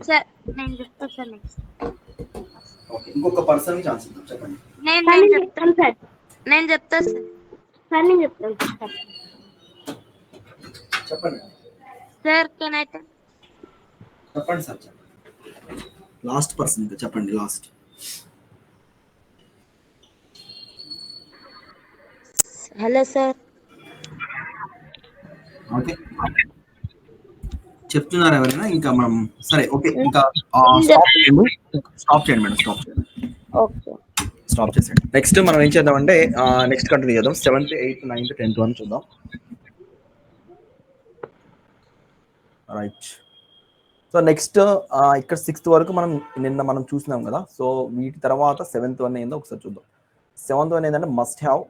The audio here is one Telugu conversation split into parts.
సార్ నేను చెప్తా సార్ నెక్స్ట్. ఓకే, ఇంకొక పర్సన్ ఛాన్స్ ఇద్దాం. చెప్పండి. నేను చెప్తాను సార్. నేను చెప్తా సార్. సార్ నేను చెప్తాను సార్. చెప్పండి సార్ కెన్ ఐ చెప్పండి సార్, చెప్పండి. లాస్ట్ పర్సన్ చెప్పండి, లాస్ట్. Hello sir. ఓకే, చెప్తున్నారు ఎవరైనా? ఇంకా మనం సరే, ఓకే, ఇంకా స్టాప్ చేయండి మేడం, స్టాప్ చేయండి. ఓకే, స్టాప్ చేసేయండి. నెక్స్ట్ మనం ఏం చేద్దామంటే నెక్స్ట్ కంటిన్యూ చేద్దాం. 7th, 8th, 9th, 10th అని చూద్దాం. రైట్. సో నెక్స్ట్ ఇక్కడ 6th వరకు మనం చూసినాం కదా. సో వీటి తర్వాత 7th వన్ ఏందో ఒకసారి చూద్దాం. 7th వన్ ఏంటంటే must have,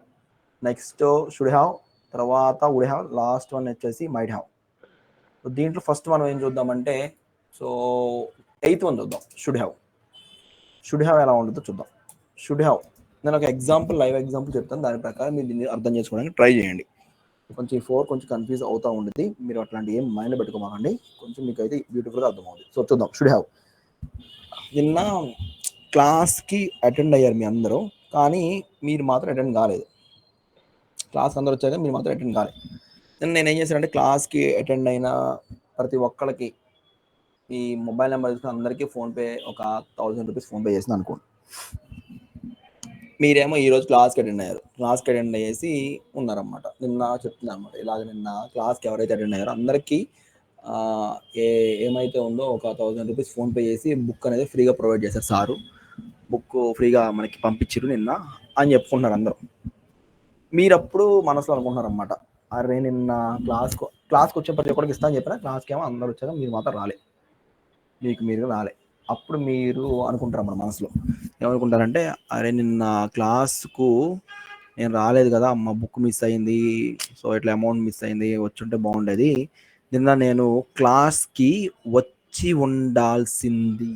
next should have, తర్వాత వుడ్ హ్యావ్, లాస్ట్ వన్ వచ్చేసి మైట్ హ్యావ్. సో దీంట్లో ఫస్ట్ మనం ఏం చూద్దామంటే, సో 8th వన్ చూద్దాం. Should have. షుడ్ హ్యావ్ ఎలా ఉంటుందో చూద్దాం. షుడ్ హ్యావ్ నేను ఒక ఎగ్జాంపుల్, లైవ్ ఎగ్జాంపుల్ చెప్తాను. దాని ప్రకారం మీరు దీన్ని అర్థం చేసుకోవడానికి ట్రై చేయండి. కొంచెం ఈ 4 కొంచెం కన్ఫ్యూజ్ అవుతూ ఉంటుంది. మీరు అట్లాంటి ఏం మైండ్ పెట్టుకోమాకండి. కొంచెం మీకు అయితే బ్యూటిఫుల్గా అర్థమవుతుంది. సో చూద్దాం. Should have. నిన్న క్లాస్కి అటెండ్ అయ్యారు మీ అందరూ, కానీ మీరు మాత్రం అటెండ్ కాలేదు. క్లాస్ అందరూ వచ్చాక మీరు మాత్రం అటెండ్ కాలేదు. నేను ఏం చేశానంటే క్లాస్కి అటెండ్ అయిన ప్రతి ఒక్కరికి ఈ మొబైల్ నెంబర్ తీసుకుని అందరికీ ఫోన్పే ఒక 1000 రూపీస్ ఫోన్పే చేసిన అనుకోండి. మీరేమో ఈరోజు క్లాస్కి అటెండ్ అయ్యారు. క్లాస్కి అటెండ్ అయ్యేసి ఉన్నారన్నమాట. నిన్న చెప్తున్నాను అనమాట, ఇలాగ నిన్న క్లాస్కి ఎవరైతే అటెండ్ అయ్యారో అందరికీ ఏమైతే ఉందో ఒక 1000 రూపీస్ ఫోన్పే చేసి బుక్ అనేది ఫ్రీగా ప్రొవైడ్ చేశారు సారు. బుక్ ఫ్రీగా మనకి పంపించారు నిన్న అని చెప్పుకుంటున్నారు అందరూ. మీరు అప్పుడు మనసులో అనుకుంటున్నారన్నమాట, అరే నిన్న క్లాస్కి వచ్చే ప్రతి ఒక్కరికి ఇస్తా అని చెప్పిన, క్లాస్కి ఏమో అందరూ వచ్చాక మీరు మాత్రం రాలే, మీరు రాలే. అప్పుడు మీరు అనుకుంటారు మన మనసులో ఏమనుకుంటారంటే, అరే నిన్న క్లాస్కు నేను రాలేదు కదా, అమ్మ బుక్ మిస్ అయింది, సో ఇట్లా అమౌంట్ మిస్ అయింది, వచ్చుంటే బాగుండేది, నిన్న నేను క్లాస్కి వచ్చి ఉండాల్సింది,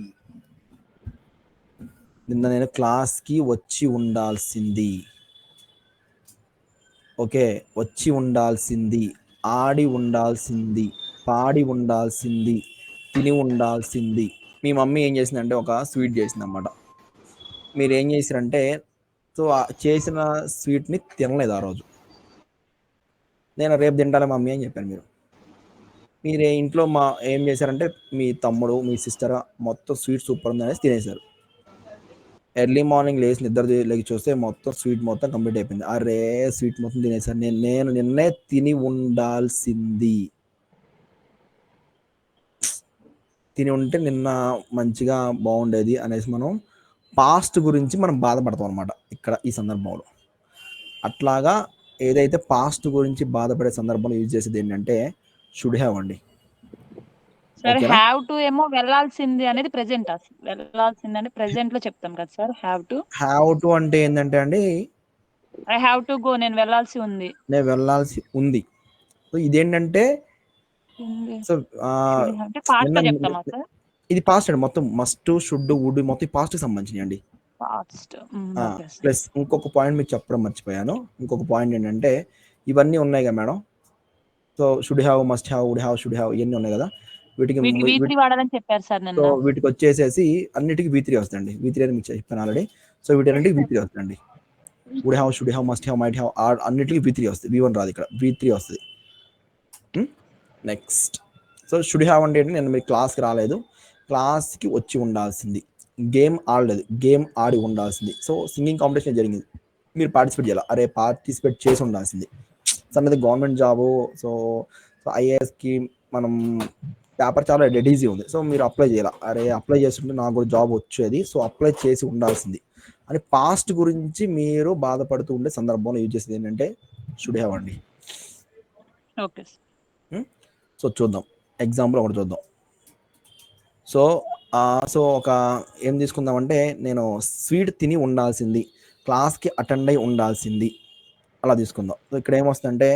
నిన్న నేను క్లాస్కి వచ్చి ఉండాల్సింది, ఓకే, వచ్చి ఉండాల్సింది, ఆడి ఉండాల్సింది, పాడి ఉండాల్సింది, తిని ఉండాల్సింది. మీ మమ్మీ ఏం చేసిందంటే ఒక స్వీట్ చేసింది అన్నమాట. మీరు ఏం చేశారంటే, సో చేసిన స్వీట్ని తినలేదు ఆ రోజు. నేను రేపు తింటాను మమ్మీ అని చెప్పాను. మీరు ఇంట్లో ఏం చేశారంటే, మీ తమ్ముడు మీ సిస్టర్ మొత్తం స్వీట్ సూపర్ ఉంది అనేసి తినేశారు. ఎర్లీ మార్నింగ్ నిద్ర లేచి చూస్తే మొత్తం స్వీట్ మొత్తం కంప్లీట్ అయిపోయింది. అరే స్వీట్ మొత్తం తినేశారు, నేను నిన్నే తిని ఉండాల్సింది, తిని ఉంటే నిన్న మంచిగా బాగుండేది అనేసి మనం పాస్ట్ గురించి మనం బాధపడతాం అనమాట ఇక్కడ ఈ సందర్భంలో. అట్లాగా ఏదైతే పాస్ట్ గురించి బాధపడే సందర్భంలో యూజ్ చేసేది ఏంటంటే షుడ్ హ్యావ్ అండి. సార్ హ్యావ్ టు ఏమో వెళ్ళాల్సింది అనేది ప్రెజెంట్, వెళ్ళాల్సింది అంటే ప్రెజెంట్ లో చెప్తాం కదా సార్. హ్యావ్ టు అంటే ఏంటంటే అండి, ఐ హ్యావ్ టు గో, నేను వెళ్ళాల్సి ఉంది, నేను వెళ్ళాల్సి ఉంది. సో ఇదేంటంటే సో ఇది పాస్ట్ అండి. మొత్తం మస్ట్, షుడ్, వుడ్ మొత్తం పాస్ట్ కి సంబంధించినవి అండి. ప్లస్ ఇంకొక పాయింట్ మీకు చెప్పడం మర్చిపోయాను. ఇంకొక పాయింట్ ఏంటంటే, ఇవన్నీ ఉన్నాయి కదా madam, so should have, must have, would have, should have ఇవన్నీ ఉన్నాయి కదా, వీటికి సో వీటికి వచ్చేసేసి అన్నిటికీ V3 వస్తుందండి. V3 అని మీకు చెప్పాను ఆల్రెడీ. సో వీటన్నిటికి V3 వస్తుందండి. Would have, should have, must have, might have అన్నిటికీ V3 వస్తుంది. V1 రాదు, ఇక్కడ V3 వస్తుంది. నెక్స్ట్, సో షుడ్ హ్యావ్ అంటే నేను మీరు క్లాస్కి రాలేదు, క్లాస్కి వచ్చి ఉండాల్సింది, గేమ్ ఆడలేదు, గేమ్ ఆడి ఉండాల్సింది. సో సింగింగ్ కాంపిటీషన్ జరిగింది, మీరు పార్టిసిపేట్ చేయాలి, అరే పార్టిసిపేట్ చేసి ఉండాల్సింది. సన్నది గవర్నమెంట్ జాబు, సో IASకి మనం పేపర్ చాలా డెడ్ ఈజీ ఉంది, సో మీరు అప్లై చేయాలి, అరే అప్లై చేస్తుంటే నాకు కూడా జాబ్ వచ్చేది, సో అప్లై చేసి ఉండాల్సింది అని పాస్ట్ గురించి మీరు బాధపడుతూ ఉండే సందర్భంలో యూజ్ చేసేది ఏంటంటే షుడ్ హ్యావ్ అండి. ఓకే, సో చూద్దాం ఎగ్జాంపుల్ ఒకటి చూద్దాం. సో ఒక ఏం తీసుకుందామంటే, నేను స్వీట్ తిని ఉండాల్సింది, క్లాస్కి అటెండ్ అయి ఉండాల్సింది అలా తీసుకుందాం. సో ఇక్కడ ఏమొస్తుందంటే,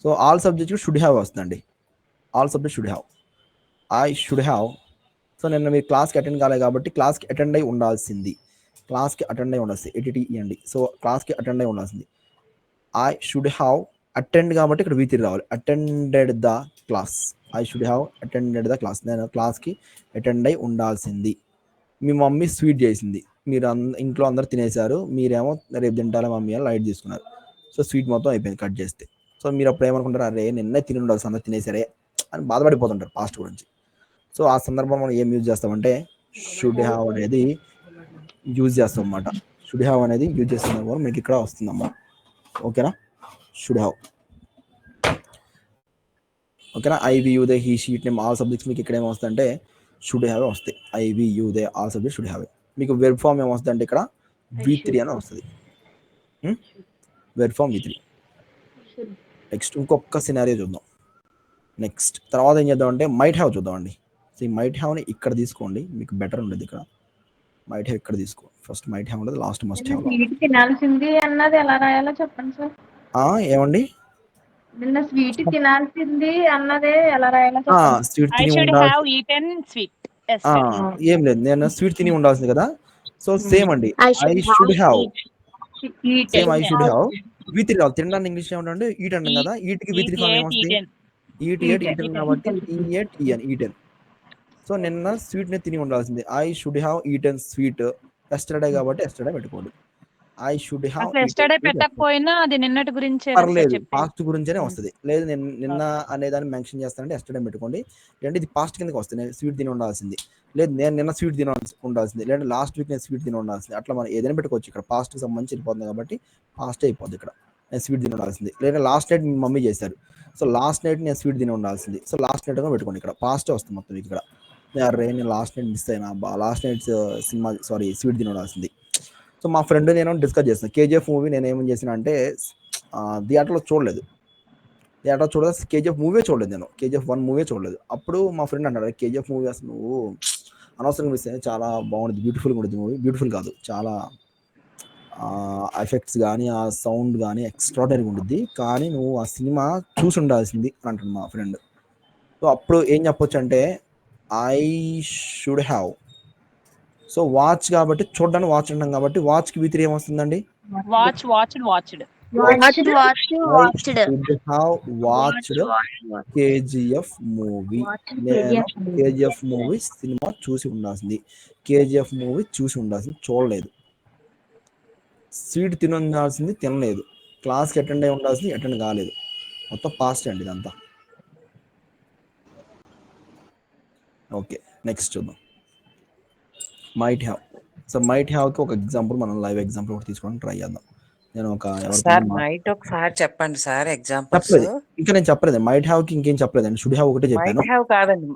so all subjects should have వస్తుందండి. All subject should have, I should have. So నేను మీరు క్లాస్కి అటెండ్ కాలేదు కాబట్టి క్లాస్కి అటెండ్ అయి ఉండాల్సింది, క్లాస్కి అటెండ్ అయి ఉండాల్సింది, ATT ఇవ్వండి. సో క్లాస్కి అటెండ్ అయి ఉండాల్సింది, ఐ షుడ్ హ్యావ్ అటెండ్ కాబట్టి ఇక్కడ V3 రావాలి. Attended the class. I should have attended the class. నేను క్లాస్కి అటెండ్ అయి ఉండాల్సింది. మీ మమ్మీ స్వీట్ చేసింది, మీరు ఇంట్లో అందరు తినేశారు, మీరేమో రేపు తింటారా మమ్మీ అని లైట్ తీసుకున్నారు. సో స్వీట్ మొత్తం అయిపోయింది కట్ చేస్తే. సో మీరు అప్పుడు ఏమనుకుంటారు, అరే నిన్నే తిని ఉండాల్సి అందరు తినేసారే అని బాధపడిపోతుంటారు పాస్ట్ గురించి. సో ఆ సందర్భంలో మనం ఏం యూజ్ చేస్తామంటే షుడ్ హ్యావ్ అనేది యూజ్ చేస్తాం అన్నమాట. షుడ్ హ్యావ్ అనేది యూజ్ చేస్తున్న కూడా మీకు ఇక్కడ వస్తుందమ్మా. ఓకేనా, షుడ్ హ్యావ్. ఓకేనా, I we you they he she it name all subjects మీకు ఇక్కడ ఏమొస్తుందంటే షుడ్ హ్యావ్ వస్తాయి. I we you they all subject should have. మీకు వెర్బ్ ఫామ్ ఏమొస్తుంది అంటే ఇక్కడ V3 అని వస్తుంది. Verb form V3. నెక్స్ట్ ఇంకొక సినారియో చూద్దాం. నెక్స్ట్ తర్వాత ఏం చేద్దామంటే మైట్ హ్యావ్ చూద్దామండి. సో ఈ మైట్ హ్యావ్ని ఇక్కడ తీసుకోండి, మీకు బెటర్ ఉండేది. ఇక్కడ మైట్ హ్యావ్ ఇక్కడ తీసుకో. ఫస్ట్ మైట్ హ్యావ్ ఉండదు, లాస్ట్ మస్ట్ హ్యావ్. స్వీట్ తినాల్సింది అన్నది ఎలా రాయాలో చెప్పండి సార్. ఏమండి, నిన్న స్వీట్ తినాల్సింది అన్నదే ఎలా రాయాలో చెప్పండి. స్వీట్ I తిని should ఉండాలి. have eaten sweet. Yes, sir. ఏం లేదు, నేను స్వీట్ తిని ఉండాల్సింది కదా. సో సేమ్ అండి, I I should should have. Eat. Same I should have V3 రావాలి. తినడానికి ఇంగ్లీష్ ఏమంటే ఈట్ అంటాం కదా. ఈట్కి V3 ఫామ్ Eat, ఏమొస్తుంది? eaten. ఈటెన్ కాబట్టి ఈటెన్. సో నిన్న స్వీట్ ని తిని ఉండాల్సింది. I should have eaten sweet. Yesterday కాబట్టి ఎస్టర్డే పెట్టుకోండి. ఐ షుడ్ హ్యావ్ అసలు ఎస్టర్డే పెట్టకపోయినా అది నిన్నటి గురించే పర్లేదు, పాస్ట్ గురించేనే వస్తుంది. లేదు నేను నిన్న అనేదాన్ని మెన్షన్ చేస్తానంటే ఎస్టర్డే పెట్టుకోండి. లేదంటే ఇది పాస్ట్ కిందకి వస్తుంది, నేను స్వీట్ తిని ఉండాల్సింది. లేదు నేను నిన్న స్వీట్ తిని ఉండాల్సింది, లేదంటే లాస్ట్ వీక్ నేను స్వీట్ తిని ఉండాల్సింది. అట్లా మనం ఏదైనా పెట్టుకోవచ్చు. ఇక్కడ పాస్ట్కి సంబంధించి వెళ్ళిపోతుంది కాబట్టి పాస్ట్ అయిపోద్ది. ఇక్కడ నేను స్వీట్ తిని ఉండాల్సింది. లేదా లాస్ట్ నైట్ మీ మమ్మీ చేశారు, సో లాస్ట్ నైట్ నేను స్వీట్ తిని ఉండాల్సింది. సో లాస్ట్ నైట్ గా పెట్టుకోండి. ఇక్కడ పాస్టే వస్తుంది మొత్తం. ఇక్కడ నేను లాస్ట్ నైట్ మిస్ అయినా, లాస్ట్ నైట్ సినిమా స్వీట్ తిని ఉండాల్సింది. సో మా ఫ్రెండ్ నేను డిస్కస్ చేస్తాను. కేజీఎఫ్ మూవీ నేను ఏమని చేసిన అంటే థియేటర్లో చూడలేదు. కేజీఎఫ్ మూవీ చూడలేదు. నేను కేజీఎఫ్ 1 మూవీ చూడలేదు. అప్పుడు మా ఫ్రెండ్ అన్నాడు, కేజీఎఫ్ మూవీ అసలు నువ్వు అనవసరంగా మిస్ అయ్యి, చాలా బాగుంటుంది, బ్యూటిఫుల్గా ఉంటుంది మూవీ. బ్యూటిఫుల్ కాదు, చాలా ఎఫెక్ట్స్ కానీ ఆ సౌండ్ కానీ ఎక్స్ట్రాడనరీగా ఉంటుంది, కానీ నువ్వు ఆ సినిమా చూసి ఉండాల్సింది అని అంటాడు మా ఫ్రెండ్. సో అప్పుడు ఏం చెప్పొచ్చు అంటే I should have. So watch కాబట్టి చూడడానికి వాచ్ అంటాం కాబట్టి వాచ్కి V3 ఏమొస్తుందండి? watched. KGF movie. నేను కేజీఎఫ్ మూవీ సినిమా చూసి ఉండాల్సింది. కేజీఎఫ్ మూవీ చూసి ఉండాల్సింది, చూడలేదు. స్వీట్ తిని ఉండాల్సింది, తినలేదు. క్లాస్కి అటెండ్ అయి ఉండాల్సింది, అటెండ్ కాలేదు. మొత్తం పాస్ట్ అండి ఇదంతా. ఓకే, నెక్స్ట్ చూద్దాం. Might have. సో మైట్ హ్యావ్కి ఒక ఎగ్జాంపుల్, మనం లైవ్ ఎగ్జాంపుల్ ఒకటి తీసుకోవడానికి ట్రై చేద్దాం. నేను మైట్ ఒకసారి చెప్పండి సార్ ఎగ్జాంపుల్స్. ఇంకా నేను చెప్పలేదు మైట్ హ్యావ్ కి, ఇంకేం చెప్పలేదండి. షుడ్ హ్యావ్ ఒకటే చెప్పాను. మైట్ హ్యావ్ కాదండి,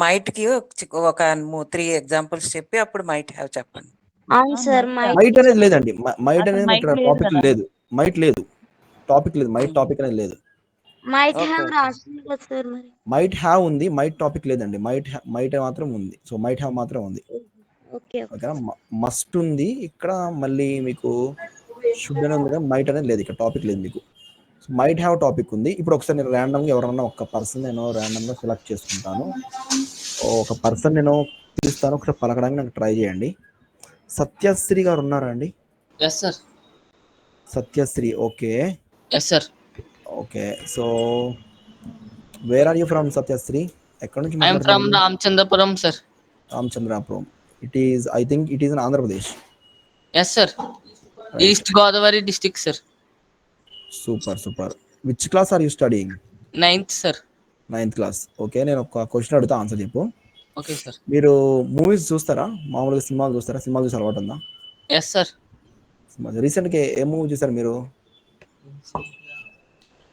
మైట్ కి ఒక 3 ఎగ్జాంపుల్స్ చెప్పి అప్పుడు మైట్ హ్యావ్ చెప్పండి. మైట్ అనేది లేదండి. మైట్ అనేది ఇక్కడ టాపిక్ లేదు. మైట్ లేదు, టాపిక్ లేదు. మైట్ టాపిక్ అనేది లేదు. మైట్ హ్యావ్ ఉంది, మైట్ టాపిక్ లేదండి. మైట్ మాత్రం ఉంది. సో మైట్ హ్యావ్ మాత్రం ఉంది. ఓకేనా, మస్ట్ ఉంది ఇక్కడ. మళ్ళీ మీకు షుడ్ అనేది ఉంది కానీ మైట్ అనేది లేదు. ఇక్కడ టాపిక్ లేదు మీకు. సో మైట్ హ్యావ్ టాపిక్ ఉంది. ఇప్పుడు ఒకసారి నేను ర్యాండమ్గా ఎవరన్నా ఒక పర్సన్ నేను ర్యాండమ్గా సెలెక్ట్ చేసుకుంటాను. ఒక పర్సన్ నేను పిలుస్తాను, ఒకసారి పలకడానికి నాకు ట్రై చేయండి. సత్యశ్రీ గారు ఉన్నారా అండి? Yes sir. Satyasri, okay. Yes sir. Okay, so where are you from Satyasri? ఎక్కడి నుంచి? I am from Ramchandrapuram sir. Ramachandrapuram. I think it is in Andhra Pradesh. Yes sir. Right. East Godavari district sir. Super. Which class are you studying? 9th sir. 9th class. Okay, నేను ఒక క్వశ్చన్ అడుగుతా, ఆన్సర్ చెప్పు. Okay sir. మీరు మూవీస్ చూస్తారా? మామూలుగా సినిమాలు చూస్తారా? సినిమాలు చూసే అలవాటు ఉందా? Yes sir. రీసెంట్గా ఏ మూవీ చూసారు మీరు?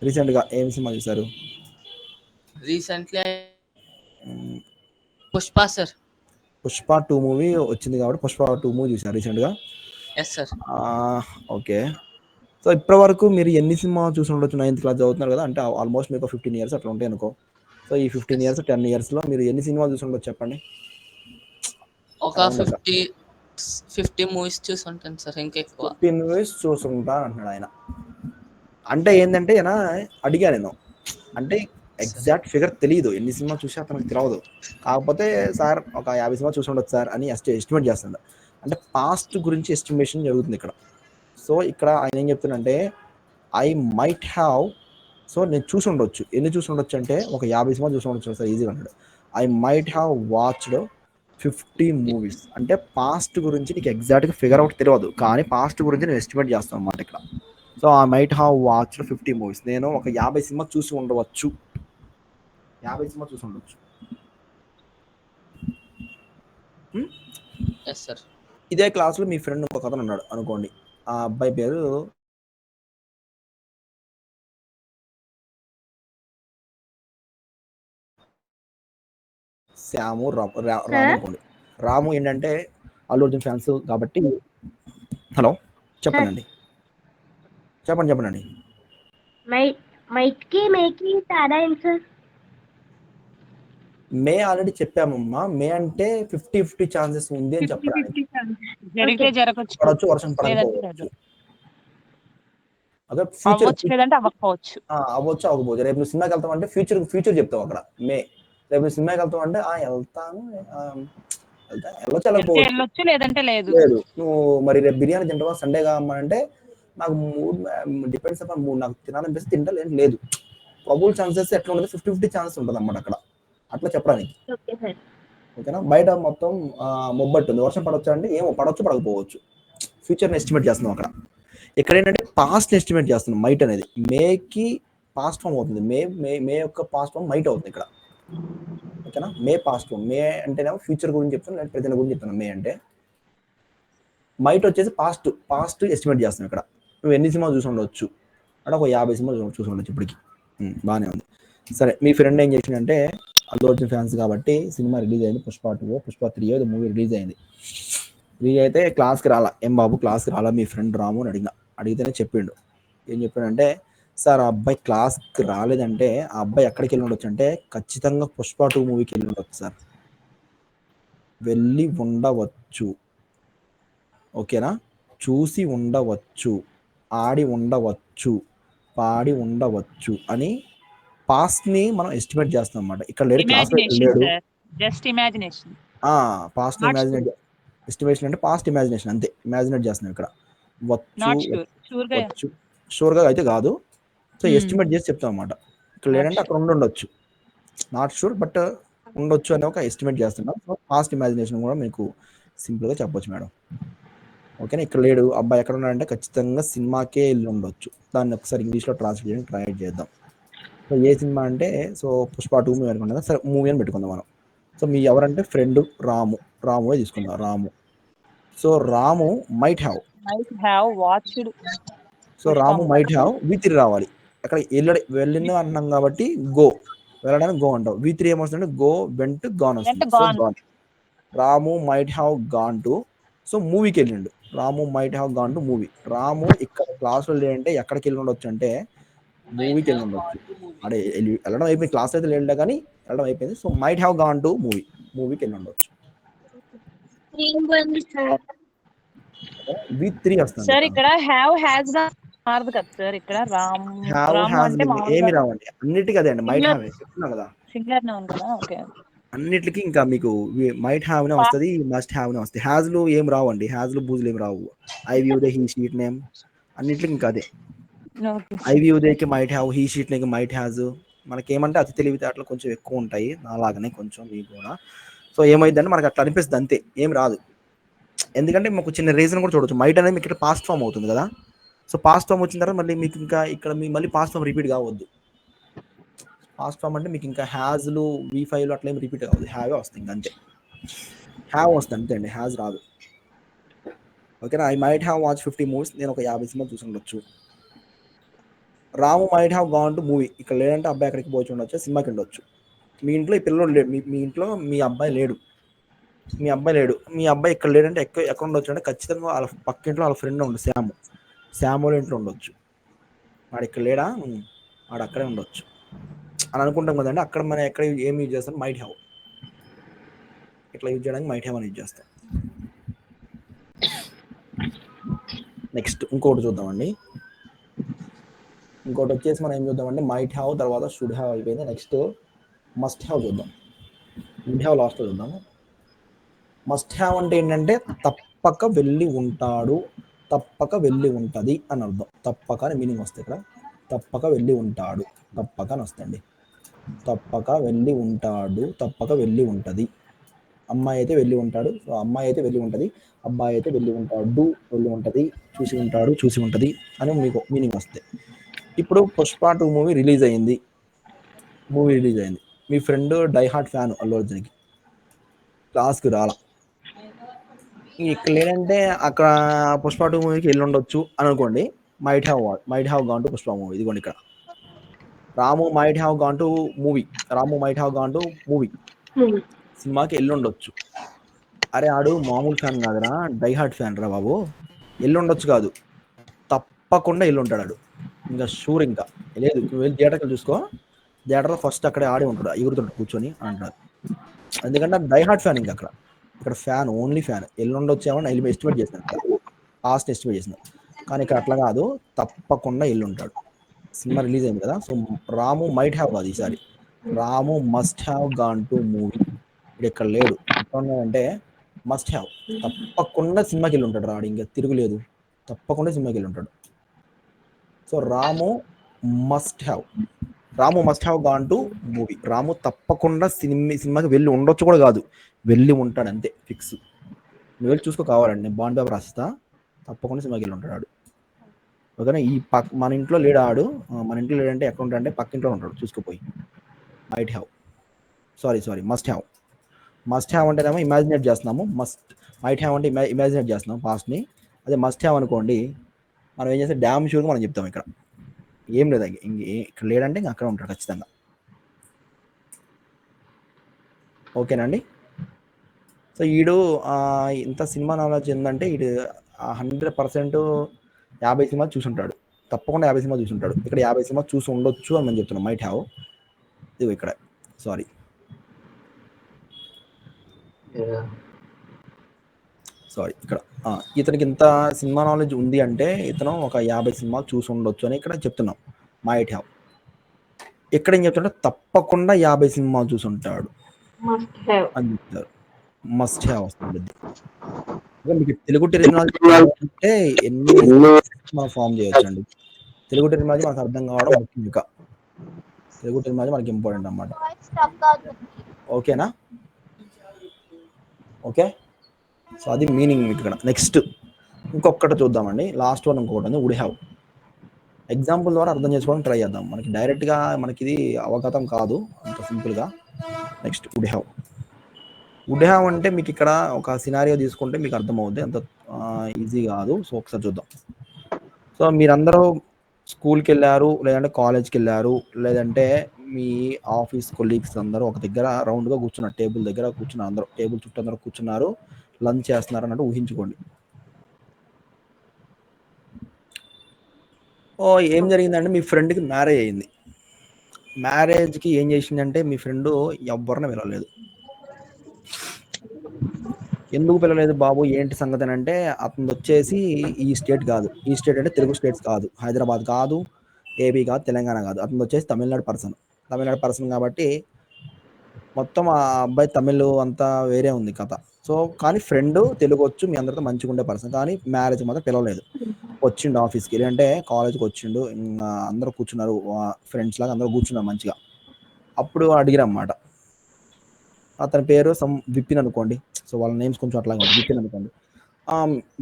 రీసెంట్గా ఏం సినిమా చూసారు? Recently Pushpa sir. Pushpa 2 movie వచ్చింది కాబట్టి పుష్ప 2 మూవీ చూసారు రీసెంట్గా? Yes sir. ఓకే, సో ఇప్పటి వరకు మీరు ఎన్ని సినిమా చూసి ఉండొచ్చు? 9th క్లాస్ చదువుతున్నారు కదా, అంటే ఆల్మోస్ట్ మీకు 15 years అట్లా ఉంటాయి అనుకో. సో ఈ 15 years 10 yearsలో మీరు ఎన్ని సినిమాలు చూసి ఉండొచ్చు చెప్పండి? ఒక 50 మూవీస్ చూసి ఉంటాను సార్, ఇంకా ఎక్కువ. 50 మూవీస్ చూసుకుంటాను అంటున్నాడు ఆయన. అంటే ఏంటంటే ఆయన అడిగా నేను, అంటే ఎగ్జాక్ట్ ఫిగర్ తెలియదు, ఎన్ని సినిమా చూసి అతనికి తెలియదు. కాకపోతే సార్ ఒక 50 సినిమా చూసి ఉండొచ్చు సార్ అని ఎస్టిమేట్ చేస్తున్నాడు. అంటే పాస్ట్ గురించి ఎస్టిమేషన్ జరుగుతుంది ఇక్కడ. సో ఇక్కడ ఆయన ఏం చెప్తున్నాడంటే ఐ మైట్ హ్యావ్ సో నేను చూసి ఉండొచ్చు. ఎన్ని చూసి ఉండొచ్చు అంటే ఒక 50 సినిమాలు చూసి ఉండొచ్చు సార్ ఈజీగా అన్నాడు. I might have watched 50 movies. అంటే పాస్ట్ గురించి నీకు ఎగ్జాక్ట్గా ఫిగర్ అవుట్ తెలియదు, కానీ పాస్ట్ గురించి నేను ఎస్టిమేట్ చేస్తాను అన్నమాట ఇక్కడ. So I might have watched 50 movies. నేను ఒక 50 సినిమా చూసి ఉండవచ్చు. 50 సినిమా చూసి ఉండొచ్చు. Yes sir. ఇదే క్లాస్లో మీ ఫ్రెండ్ ఒక అతను ఉన్నాడు అనుకోండి, ఆ అబ్బాయి పేరు శ్యాము రాము అనుకోండి. రాము ఏంటంటే అల్లు అర్జున్ ఫ్యాన్స్ కాబట్టి. హలో చెప్పండి. మే ఆల్రెడీ చెప్పామమ్మా. మే అంటే 50-50 ఛాన్సెస్ ఉంది అని చెప్పడానికి. జరిగితే జరగచ్చు, పడవచ్చు, వర్షం పడకపోవచ్చు. అదే ఫ్యూచర్ అవ్వచ్చు, అవ్వకపోవచ్చు. రేపు నువ్వు సినిమాకి వెళ్తావు అంటే ఫ్యూచర్ చెప్తావు అక్కడ. మే రేపు నువ్వు సినిమాకి వెళ్తావు అంటే వెళ్తాను, వెళ్ళొచ్చు, లేదంటే లేదు. నువ్వు మరి రేపు బిర్యానీ తింటావా సండే కావాలంటే నాకు మూడ్ డిపెండ్స్ అపాన్ మూడ్. నాకు తినాలనిపిస్తే తింటా, లేదు. ప్రాబుల్ ఛాన్సెస్ ఎట్లా ఉంటుంది, 50-50 ఛాన్సెస్ ఉంటుంది అన్నమాట అక్కడ. అట్లా చెప్పడానికి. ఓకేనా. బయట మొత్తం మొబ్బట్టుంది, వర్షం పడవచ్చు అంటే ఏమో పడవచ్చు, పడకపోవచ్చు. ఫ్యూచర్ని ఎస్టిమేట్ చేస్తున్నాం అక్కడ. ఇక్కడ ఏంటంటే పాస్ట్ ఎస్టిమేట్ చేస్తున్నాం. మైట్ అనేది మేకి పాస్ట్ ఫామ్ అవుతుంది. మే యొక్క పాస్ట్ ఫామ్ మైట్ అవుతుంది ఇక్కడ. ఓకేనా. మే పాస్ట్ ఫామ్. మే అంటేనేమో ఫ్యూచర్ గురించి చెప్తాను, లేదా ప్రజెంట్ గురించి చెప్తాను. మే అంటే మైట్ వచ్చేసి పాస్ట్ ఎస్టిమేట్ చేస్తున్నాం ఇక్కడ. నువ్వు ఎన్ని సినిమాలు చూసి ఉండవచ్చు అంటే ఒక 50 సినిమాలు చూసి ఉండొచ్చు ఇప్పటికి. బాగానే ఉంది. సరే, మీ ఫ్రెండ్ ఏం చేసిందంటే అల్లు అర్జున్ ఫ్యాన్స్ కాబట్టి సినిమా రిలీజ్ అయింది. పుష్ప 2, పుష్ప 3 మూవీ రిలీజ్ అయింది. రిలీజ్ అయితే క్లాస్కి రాలా. ఏం బాబు క్లాస్కి రాలా మీ ఫ్రెండ్ రాము అని అడిగితేనే చెప్పిండు. ఏం చెప్పాడంటే, సార్ ఆ అబ్బాయి క్లాస్కి రాలేదంటే ఆ అబ్బాయి ఎక్కడికి వెళ్ళి ఉండొచ్చు అంటే ఖచ్చితంగా పుష్ప 2 మూవీకి వెళ్ళి ఉండొచ్చు సార్. వెళ్ళి ఉండవచ్చు. ఓకేనా. చూసి ఉండవచ్చు, ఆడి ఉండవచ్చు, పాడి ఉండవచ్చు అని పాస్ట్ ని మనం ఎస్టిమేట్ చేస్తాం అన్నమాట. ఇక్కడ లేడు, క్లాస్ లేడు. Just imagination. Past Imaginate estimation అంటే పాస్ట్ ఇమాజినేషన్ అంతే. ఇమాజినేట్ చేస్తున్నాం ఇక్కడ. వచ్చు షూర్గా అయితే కాదు. సో ఎస్టిమేట్ చేసి చెప్తాం అన్నమాట. ఇక్కడ లేదంటే అక్కడ ఉండొచ్చు. నాట్ షూర్ బట్ ఉండొచ్చు అని ఒక ఎస్టిమేట్ చేస్తున్నాం. సో పాస్ట్ ఇమాజినేషన్ కూడా మీకు సింపుల్గా చెప్పొచ్చు మేడం. ఓకేనా. ఇక్కడ లేడు అబ్బాయి, ఎక్కడ ఉన్నాడంటే ఖచ్చితంగా సినిమాకే వెళ్ళి ఉండొచ్చు. దాన్ని ఒకసారి ఇంగ్లీష్లో ట్రాన్స్లేట్ ట్రై చేద్దాం. సో ఏ సినిమా అంటే, సో పుష్ప 2 మూవీ అనుకుంటాం. సరే మూవీ అని పెట్టుకుందాం మనం. సో మీ ఎవరంటే ఫ్రెండ్ రాము తీసుకుందాం. Ramu. So Ramu might have watched. So Ramu might have V3 రావాలి. అక్కడ వెళ్ళిన అన్నాం కాబట్టి వెళ్ళడానికి గో అంటాం. V3 ఏమొస్తుందంటే గో వెంట్ గాన్ వస్తుంది. So gone. Ramu might have gone to, so మూవీకి వెళ్ళిండు. Ramu might have gone to movie. Ramu ఇక్కడ క్లాస్లో లేదంటే ఎక్కడికి వెళ్ళి ఉండొచ్చు అంటే మూవీకి వెళ్ళి ఉండొచ్చు. అదే వెళ్ళడం అయిపోయింది, క్లాస్ అయితే లేదంటే కానీ వెళ్ళడం అయిపోయింది. So might have gone to మూవీకి వెళ్ళి ఉండొచ్చు. V3 వస్తుంది సార్. ఇక్కడ హ్యావ్ హ్యాస్ మారదు కదా సార్. ఇక్కడ ఏమి రావండి, అన్నిటికీ అదే అండి. మైట్ హ్యావ్ చెప్తున్నా కదా, సింగులర్ నౌన్ కదా. ఓకే. అన్నిటికీ ఇంకా మీకు మైట్ హ్యావ్ నే వస్తుంది, మస్ట్ హ్యావ్ నే వస్తాయి. హ్యాజ్లు ఏం రావండి, హ్యాజ్లు బూజులు ఏం రావు. I you they he she it name అన్నిటికీ ఇంకా అదే. ఐ వ్యూ దేకి మైట్ హ్యావ్, హీ షీట్ నేకి మైట్ హ్యాజ్. మనకేమంటే అతి తెలివితేటలు కొంచెం ఎక్కువ ఉంటాయి, నాలాగనే కొంచెం మీకు కూడా. సో ఏమైందంటే మనకు అట్లా అనిపిస్తుంది అంతే, ఏం రాదు. ఎందుకంటే మాకు చిన్న రీజన్ కూడా చూడవచ్చు. మైట్ అనేది మీకు ఇక్కడ పాస్ట్ ఫామ్ అవుతుంది కదా. సో పాస్ట్ ఫామ్ వచ్చిన తర్వాత మళ్ళీ మీకు ఇంకా ఇక్కడ మళ్ళీ పాస్ట్ ఫామ్ రిపీట్ కావద్దు. పాస్ట్ ఫామ్ అంటే మీకు ఇంకా హ్యాజ్లు V5 అట్లా ఏం రిపీట్ కావద్దు, హ్యావే వస్తుంది ఇంకా అంతే. హ్యావ్ వస్తుంది అంతే అండి, హ్యాజ్ రాదు. ఓకేనా. I might have watch 50 movies. నేను ఒక 50 సినిమాలు చూసి ఉండొచ్చు. Ramu might have gone to movie. ఇక్కడ లేదంటే అబ్బాయి ఎక్కడికి పోయి ఉండొచ్చు, సినిమాకి ఉండొచ్చు. మీ ఇంట్లో ఈ పిల్లలు లేడు, మీ ఇంట్లో మీ అబ్బాయి లేడు. మీ అబ్బాయి ఇక్కడ లేదంటే ఎక్కడ ఉండొచ్చు అంటే ఖచ్చితంగా వాళ్ళ పక్కింట్లో వాళ్ళ ఫ్రెండ్ ఉండదు, శాము వాళ్ళ ఇంట్లో ఉండొచ్చు. వాడు ఇక్కడ లేడా, వాడు అక్కడే ఉండొచ్చు అని అనుకుంటాం కదండి. అక్కడ మనం ఎక్కడ ఏం యూజ్ చేస్తాం, మైట్ హ్యావ్. ఇట్లా యూజ్ చేయడానికి మైట్ హ్యావ్ అని యూజ్ చేస్తాం. నెక్స్ట్ ఇంకోటి చూద్దామండి. ఇంకోటి వచ్చేసి మనం ఏం చూద్దామంటే మైట్ హ్యావ్ తర్వాత షుడ్ హ్యావ్ అయిపోయింది. నెక్స్ట్ మస్ట్ హ్యావ్ చూద్దాం. వుడ్ హ్యావ్ లాస్ట్లో చూద్దాము. మస్ట్ హ్యావ్ అంటే ఏంటంటే తప్పక వెళ్ళి ఉంటాడు, తప్పక వెళ్ళి ఉంటుంది అని అర్థం. తప్పక అని మీనింగ్ వస్తుంది ఇక్కడ. తప్పక వెళ్ళి ఉంటాడు. తప్పక అని వస్తుంది. తప్పక వెళ్ళి ఉంటాడు, తప్పక వెళ్ళి ఉంటుంది. అమ్మాయి అయితే వెళ్ళి ఉంటాడు, సో అమ్మాయి అయితే వెళ్ళి ఉంటుంది. అబ్బాయి అయితే వెళ్ళి ఉంటాడు, వెళ్ళి ఉంటుంది. చూసి ఉంటాడు, చూసి ఉంటుంది అని మీకు మీనింగ్ వస్తాయి. ఇప్పుడు పుష్ప 2 మూవీ రిలీజ్ అయింది. మీ friend die hard fan Allu అర్జున్కి, క్లాస్కి రాలా. ఇక్కడ లేదంటే అక్కడ పుష్ప 2 మూవీకి వెళ్ళి ఉండొచ్చు అని అనుకోండి. Might have gone to Pushpa movie. ఇదిగోండి ఇక్కడ Ramu might have gone to movie సినిమాకి వెళ్ళి ఉండొచ్చు. అరే ఆడు మామూలు ఫ్యాన్ కాదురా, డై హార్ట్ ఫ్యాన్ రా బాబు, వెళ్ళి ఉండొచ్చు కాదు, తప్పకుండా వెళ్ళి ఉంటాడు ఆడు. ఇంకా షూర్, ఇంకా లేదు వెళ్ళి థియేటర్కి చూసుకో, థియేటర్లో ఫస్ట్ అక్కడే ఆడే ఉంటాడు, ఎగురుతాడు కూర్చొని అంటారు. ఎందుకంటే డై హార్ట్ ఫ్యాన్. ఇంకా అక్కడ ఇక్కడ ఫ్యాన్, ఓన్లీ ఫ్యాన్. వెళ్ళి ఉండొచ్చేమో ఎస్టిమేట్ చేసినాను, కాస్ట్ ఎస్టిమేట్ చేసినాను. కానీ ఇక్కడ అట్లా కాదు, తప్పకుండా వెళ్ళి ఉంటాడు. సినిమా రిలీజ్ అయింది కదా, సో రాము మైట్ హ్యావ్ కాదు, ఈసారి Ramu must have gone to movie. ఇక్కడ ఇక్కడ లేడు, అంటే మస్ట్ హ్యావ్, తప్పకుండా సినిమాకి వెళ్ళి ఉంటాడు రాడు, ఇంకా తిరుగులేదు, తప్పకుండా సినిమాకి వెళ్ళి ఉంటాడు. So Ramu must have gone to movie. Ramu తప్పకుండా సినిమాకి వెళ్ళి ఉండొచ్చు కూడా కాదు, వెళ్ళి ఉంటాడు అంతే, ఫిక్స్. నువ్వు వెళ్ళి చూసుకో కావాలండి, నేను బాండ్ పేపర్ రాస్తా, తప్పకుండా సినిమాకి వెళ్ళి ఉంటాడు ఆడు. ఓకేనా? ఈ మన ఇంట్లో లేడు ఆడు, మన ఇంట్లో లేడంటే ఎక్కడ ఉంటాడంటే పక్కింట్లో ఉంటాడు, చూసుకుపోయి. మస్ట్ హ్యావ్ అంటేనేమో ఇమాజినేట్ చేస్తున్నాము, మైట్ హ్యావ్ అంటే ఇమాజినేట్ చేస్తున్నాం పాస్ట్ని. అదే మస్ట్ హ్యావ్ అనుకోండి, మనం ఏం చేస్తే డ్యామ్ షూర్గా మనం చెప్తాం. ఇక్కడ ఏం లేదు, ఇక్కడ లేడంటే ఇంకా అక్కడ ఉంటాడు ఖచ్చితంగా. ఓకేనండి? సో ఈడు ఇంత సినిమా నాలెడ్జ్ ఏంటంటే ఈడు 100% 50 సినిమాలు చూసి ఉంటాడు, తప్పకుండా 50 సినిమాలు చూసి ఉంటాడు. ఇక్కడ 50 సినిమాలు చూసి ఉండొచ్చు అని మనం చెప్తున్నాం, మైట్ హ్యావ్. ఇది ఇక్కడ సారీ ఇక్కడ ఇతనికి ఇంత సినిమా నాలెడ్జ్ ఉంది అంటే ఇతను ఒక 50 సినిమాలు చూసి ఉండొచ్చు అని ఇక్కడ చెప్తున్నాం, మైట్ హ్యావ్. ఇక్కడ ఏం చెప్తుంటే తప్పకుండా 50 సినిమాలు చూసి ఉంటాడు అని చెప్తారు. మస్ట్ హ్యావ్ వస్తుంది. మీకు తెలుగు టెర్మినాలజీ అంటే ఎన్ని మనం ఫామ్ చేయొచ్చు అండి. తెలుగు టెర్మినాలజీ మనకు అర్థం కావడం ముఖ్యం. ఇంకా తెలుగు టెర్మినాలజీ మనకి ఇంపార్టెంట్ అన్నమాట. ఓకేనా? ఓకే, సో అది మీనింగ్ ఇక్కడ. నెక్స్ట్ ఇంకొకటి చూద్దామండి, లాస్ట్ వన్ ఇంకొకటి ఉంది, వుడ్ హ్యావ్. ఎగ్జాంపుల్ ద్వారా అర్థం చేసుకోవడానికి ట్రై చేద్దాం, మనకి డైరెక్ట్గా మనకి ఇది అవగతం కాదు అంత సింపుల్గా. నెక్స్ట్ వుడ్ హ్యావ్ అంటే మీకు ఇక్కడ ఒక సినారియో తీసుకుంటే మీకు అర్థమవుద్ది, అంత ఈజీ కాదు. సో ఒకసారి చూద్దాం. సో మీరందరూ స్కూల్కి వెళ్ళారు, లేదంటే కాలేజ్కి వెళ్ళారు, లేదంటే మీ ఆఫీస్ కొలీగ్స్ అందరూ ఒక దగ్గర రౌండ్గా కూర్చున్నారు, టేబుల్ దగ్గర కూర్చున్నారు, అందరూ టేబుల్ చుట్టూ అందరూ కూర్చున్నారు, లంచ్ చేస్తున్నారు అన్నట్టు ఊహించుకోండి. ఏం జరిగిందంటే మీ ఫ్రెండ్కి మ్యారేజ్ అయింది. మ్యారేజ్కి ఏం చేసిందంటే మీ ఫ్రెండ్ ఎవరిని పిలవలేదు. ఎందుకు పిలవలేదు బాబు, ఏంటి సంగతి అని అంటే, అతను వచ్చేసి ఈ స్టేట్ కాదు, ఈ స్టేట్ అంటే తెలుగు స్టేట్స్ కాదు, హైదరాబాద్ కాదు, ఏపీ కాదు, తెలంగాణ కాదు, అతను వచ్చేసి తమిళనాడు పర్సన్ కాబట్టి మొత్తం ఆ అబ్బాయి తమిళ్ అంతా వేరే ఉంది కథ. సో కానీ ఫ్రెండ్ తెలుగు వచ్చు, మీ అందరితో మంచిగా ఉండే పర్సన్, కానీ మ్యారేజ్ మాత్రం పిలవలేదు. వచ్చిండు ఆఫీస్కి, లేదంటే కాలేజ్కి వచ్చిండు, అందరూ కూర్చున్నారు, ఫ్రెండ్స్ లాగా అందరూ కూర్చున్నారు మంచిగా. అప్పుడు అడిగిరన్నమాట, అతని పేరు విపిన్ అనుకోండి, సో వాళ్ళ నేమ్స్ కొంచెం అట్లాగే ఉంటుంది, విపిన్ అనుకోండి.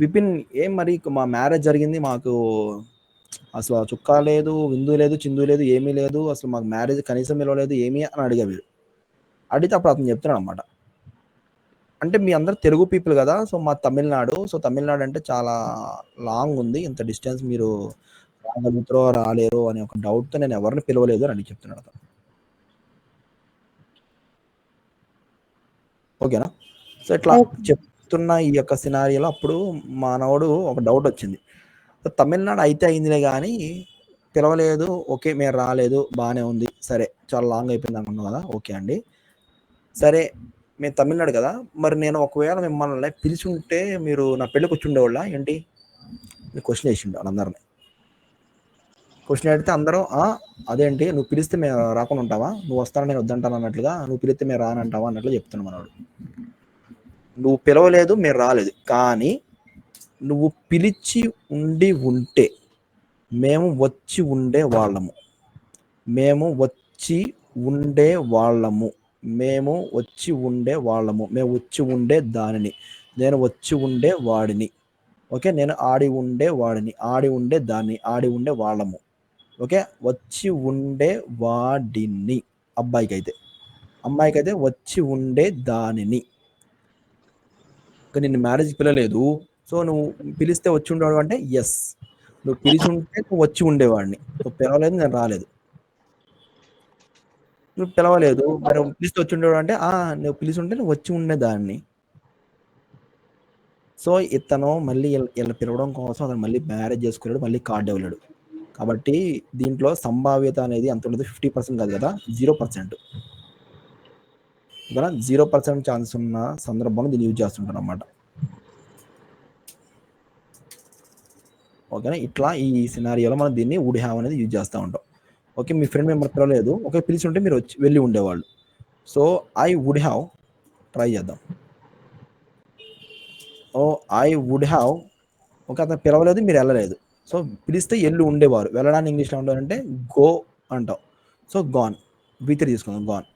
విపిన్, ఏం మరి మా మ్యారేజ్ జరిగింది, మాకు అసలు చుక్క లేదు, విందు లేదు, చిందు లేదు, ఏమీ లేదు, అసలు మాకు మ్యారేజ్ కనీసం పిలవలేదు ఏమీ అని అడిగారు. అడిగితే అప్పుడు అతను చెప్తున్నాడు అనమాట, అంటే మీ అందరు తెలుగు పీపుల్ కదా, సో మా తమిళనాడు, సో తమిళనాడు అంటే చాలా లాంగ్ ఉంది, ఇంత డిస్టెన్స్ మీరు రాగలుగుతారో రాలేరు అనే ఒక డౌట్తో నేను ఎవరిని పిలవలేదు అని అడిగి చెప్తున్నాడు అతను. ఓకేనా? సో ఇట్లా చెప్తున్న ఈ యొక్క సినారియోలో అప్పుడు మానవుడు ఒక డౌట్ వచ్చింది, తమిళనాడు అయితే అయిందిలే కానీ పిలవలేదు, ఓకే మేము రాలేదు, బాగానే ఉంది, సరే చాలా లాంగ్ అయిపోయింది అనుకున్నాం కదా, ఓకే అండి, సరే మేము తమిళనాడు కదా, మరి నేను ఒకవేళ మిమ్మల్ని పిలిచి ఉంటే మీరు నా పెళ్ళికి వచ్చి ఉండేవాళ్ళ ఏంటి? క్వశ్చన్ వేసిండు వాళ్ళందరినీ. క్వశ్చన్ అడిగితే అందరూ అదేంటి నువ్వు పిలిస్తే మేము రాకుండా ఉంటావా, నువ్వు వస్తానని నేను వద్దంటాను అన్నట్లుగా, నువ్వు పిలిస్తే మేము రానంటావా అన్నట్లు చెప్తున్నాను మనవాడు. నువ్వు పిలవలేదు, మేము రాలేదు, కానీ నువ్వు పిలిచి ఉండి ఉంటే మేము వచ్చి ఉండే వాళ్ళము, మేము వచ్చి ఉండే వాళ్ళము, మేము వచ్చి ఉండే వాళ్ళము, మేము వచ్చి ఉండే దానిని, నేను వచ్చి ఉండే వాడిని. ఓకే, నేను ఆడి ఉండే వాడిని, ఆడి ఉండే దాన్ని, ఆడి ఉండే వాళ్ళము. ఓకే, వచ్చి ఉండే వాడిని అబ్బాయికి అయితే, అమ్మాయికి అయితే వచ్చి ఉండే దానిని. నిన్ను మ్యారేజ్ పిలలేదు, సో నువ్వు పిలిస్తే వచ్చి ఉండేవాడు అంటే ఎస్, నువ్వు పిలిచి ఉంటే నువ్వు వచ్చి ఉండేవాడిని, నువ్వు పిలవలేదు నేను రాలేదు. నువ్వు పిలవలేదు మరి పిలిస్తే వచ్చి ఉండేవాడు అంటే నువ్వు పిలిచి ఉంటే నువ్వు వచ్చి ఉండేదాన్ని. సో ఇతను మళ్ళీ ఇలా పిలవడం కోసం అతను మళ్ళీ మ్యారేజ్ చేసుకున్నాడు, మళ్ళీ కార్డ్ ఇవ్వలేడు. కాబట్టి దీంట్లో సంభావ్యత అనేది ఎంత ఉండదు, 50% కాదు కదా, 0%. ఇక్కడ 0% ఛాన్స్ ఉన్న సందర్భంలో దీన్ని యూజ్ చేస్తుంటారు అన్నమాట. ఓకేనా, ఇట్లా ఈ సినారియోలో మనం దీన్ని వుడ్ హ్యావ్ అనేది యూజ్ చేస్తూ ఉంటాం. ఓకే, మీ ఫ్రెండ్ మెంబర్ పిలవలేదు, ఓకే పిలిచి ఉంటే మీరు వచ్చి వెళ్ళి ఉండేవాళ్ళు. So I would have, try చేద్దాం. ఐ వుడ్ హ్యావ్, ఓకే అతను పిలవలేదు మీరు వెళ్ళలేదు, సో పిలిస్తే ఎల్లు ఉండేవారు. వెళ్ళడానికి ఇంగ్లీష్లో ఉండాలంటే గో అంటాం. సో గాన్, V3 తీసుకుందాం, gone.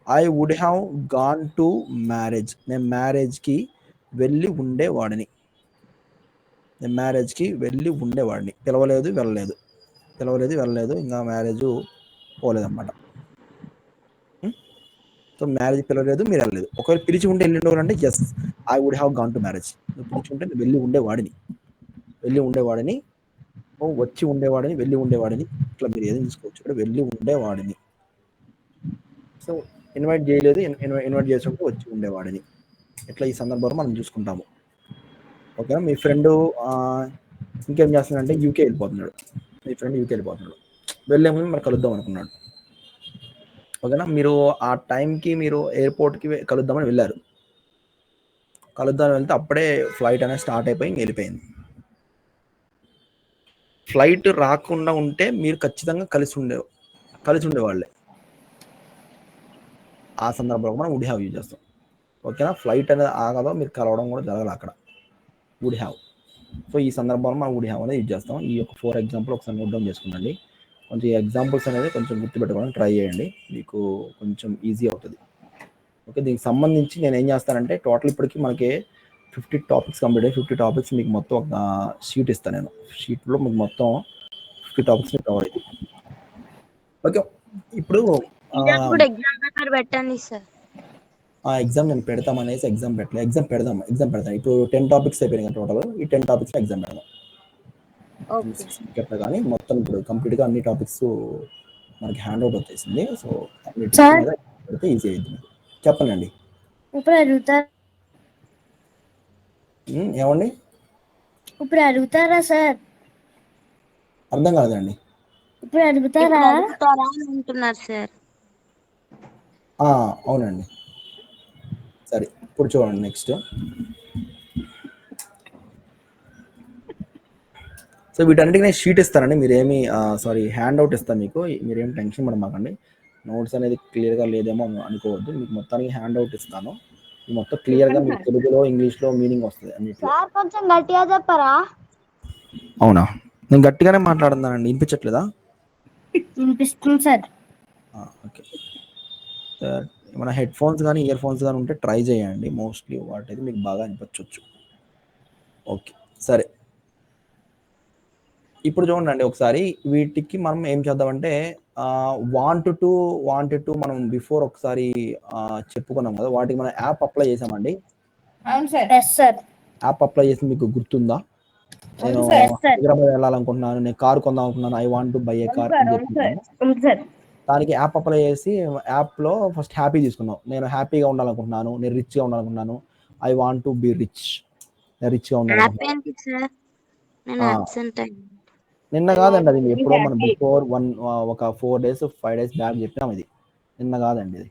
I would have gone to marriage, నేను మ్యారేజ్కి వెళ్ళి ఉండేవాడిని, నేను మ్యారేజ్కి వెళ్ళి ఉండేవాడిని. పిలవలేదు వెళ్ళలేదు, పిలవలేదు వెళ్ళలేదు, ఇంకా మ్యారేజ్ పోలేదన్నమాట. సో మ్యారేజ్ పిలవలేదు మీరు వెళ్ళలేదు. ఒకవేళ పిలిచి ఉంటే వెళ్ళి ఉండేవారు అంటే yes, I would have gone to marriage. నువ్వు పిలిచి ఉంటే నేను వెళ్ళి ఉండేవాడిని, వెళ్ళి ఉండేవాడిని, వచ్చి ఉండేవాడిని, వెళ్ళి ఉండేవాడిని, ఇట్లా మీరు ఏదైనా తీసుకోవచ్చు. ఇక్కడ వెళ్ళి ఉండేవాడిని. సో ఇన్వైట్ చేయలేదు, ఇన్వైట్ చేసినప్పుడు వచ్చి ఉండేవాడిని. ఇట్లా ఈ సందర్భంలో మనం చూసుకుంటాము. ఓకేనా, మీ ఫ్రెండ్ ఇంకేం చేస్తున్నాడంటే యూకే వెళ్ళిపోతున్నాడు, మీ ఫ్రెండ్ యూకే వెళ్ళిపోతున్నాడు, వెళ్ళే ముందు మరి కలుద్దాం అనుకున్నాడు. ఓకేనా, మీరు ఆ టైంకి మీరు ఎయిర్పోర్ట్కి కలుద్దామని వెళ్ళారు, కలుద్దామని వెళ్తే అప్పుడే ఫ్లైట్ అనేది స్టార్ట్ అయిపోయి వెళ్ళిపోయింది. ఫ్లైట్ రాకుండా ఉంటే మీరు ఖచ్చితంగా కలిసి ఉండేవాళ్ళే. ఆ సందర్భంలో మనం వుడ్ హ్యావ్ యూజ్ చేస్తాం. ఓకేనా, ఫ్లైట్ అనేది ఆగదో మీరు కలవడం కూడా జరగాలి అక్కడ, వుడ్ హ్యావ్. సో ఈ సందర్భంలో మనం వుడ్ హ్యావ్ అనేది యూజ్ చేస్తాం. ఈ యొక్క 4 ఎగ్జాంపుల్ ఒకసారి నోట్ డౌన్ చేసుకునండి. కొంచెం ఈ ఎగ్జాంపుల్స్ అనేది కొంచెం గుర్తుపెట్టుకోవడానికి ట్రై చేయండి, మీకు కొంచెం ఈజీ అవుతుంది. ఓకే, దీనికి సంబంధించి నేను ఏం చేస్తానంటే టోటల్ ఇప్పటికి మనకి 50 టాపిక్స్ కంప్లీట్ అయ్యి 50 టాపిక్స్ మీకు మొత్తం ఒక షీట్ ఇస్తాను నేను. షీట్లో మీకు మొత్తం 50 టాపిక్స్ కవర్ అవుతుంది. ఓకే, ఇప్పుడు ఎగ్జామ్ పేపర్ పెట్టండి సార్. ఎగ్జామ్ నేను పెడతామనేసి ఎగ్జామ్ పెట్టలేదు, ఎగ్జామ్ పెడతాను. ఇప్పుడు 10 టాపిక్స్ అయిపోయినాయి టోటల్, ఈ 10 టాపిక్స్ ఎగ్జామ్ పెడదాం. ఎట్లా కానీ మొత్తం ఇప్పుడు కంప్లీట్గా అన్ని టాపిక్స్ మనకి హ్యాండ్ అవుట్ వచ్చేసింది. సో పెడితే ఈజీ అవుతుంది. చెప్పండి. ఇప్పుడు అడుగుతారా? ఏమండి ఇప్పుడు అడుగుతారా సార్? అర్థం కాలేదండి. ఇప్పుడు అడుగుతారా అని అంటున్నారు సార్. అవునండి, సరే ఇప్పుడు చూడండి. నెక్స్ట్ సో వీటన్నిటికీ నేను షీట్ ఇస్తానండి, మీరేమి హ్యాండ్ అవుట్ ఇస్తాను మీకు, మీరేం టెన్షన్ పడమాకండి. నోట్స్ అనేది క్లియర్గా లేదేమో అనుకోవద్దు, మీకు మొత్తానికి హ్యాండ్ అవుట్ ఇస్తాను. మొత్తం క్లియర్గా మీకు తెలుగులో ఇంగ్లీష్లో మీనింగ్ వస్తుంది అన్నిట్లో. కొంచెం గట్టిగా చెప్పరా? అవునా, నేను గట్టిగానే మాట్లాడుతున్నానండి, వినిపించట్లేదా? వినిపిస్తుంది సార్. ఓకే, మన హెడ్ ఫోన్స్ కానీ ఇయర్ ఫోన్స్ కానీ ఉంటే ట్రై చేయండి, మోస్ట్లీ వాటి మీకు బాగా అనిపించవచ్చు. ఓకే సరే, ఇప్పుడు చూడండి ఒకసారి వీటికి మనం ఏం చేద్దామంటే వాంటెడ్ టు మనం బిఫోర్ ఒకసారి చెప్పుకున్నాం కదా, వాటికి మనం యాప్ అప్లై చేసామండి. యాప్ అప్లై చేసి మీకు గుర్తుందా? నేను హైదరాబాద్ వెళ్ళాలనుకుంటున్నాను, నేను కార్ కొందాం అనుకుంటున్నాను, I want to buy A car అని చెప్తున్నాను. దానికి యాప్ అప్లై చేసి యాప్లో ఫస్ట్ హ్యాపీ తీసుకున్నాం. నేను హ్యాపీగా ఉండాలనుకుంటున్నాను, నేను రిచ్గా ఉండాలనుకుంటున్నాను, I want to be rich, నేను రిచ్గా ఉండాలనుకుంటున్నాను. నిన్న కాదండి, అది ఎప్పుడో మనం బిఫోర్ ఒక 4 days 5 days బ్యాక్ చెప్పినాం, ఇది నిన్న కాదండి, ఇది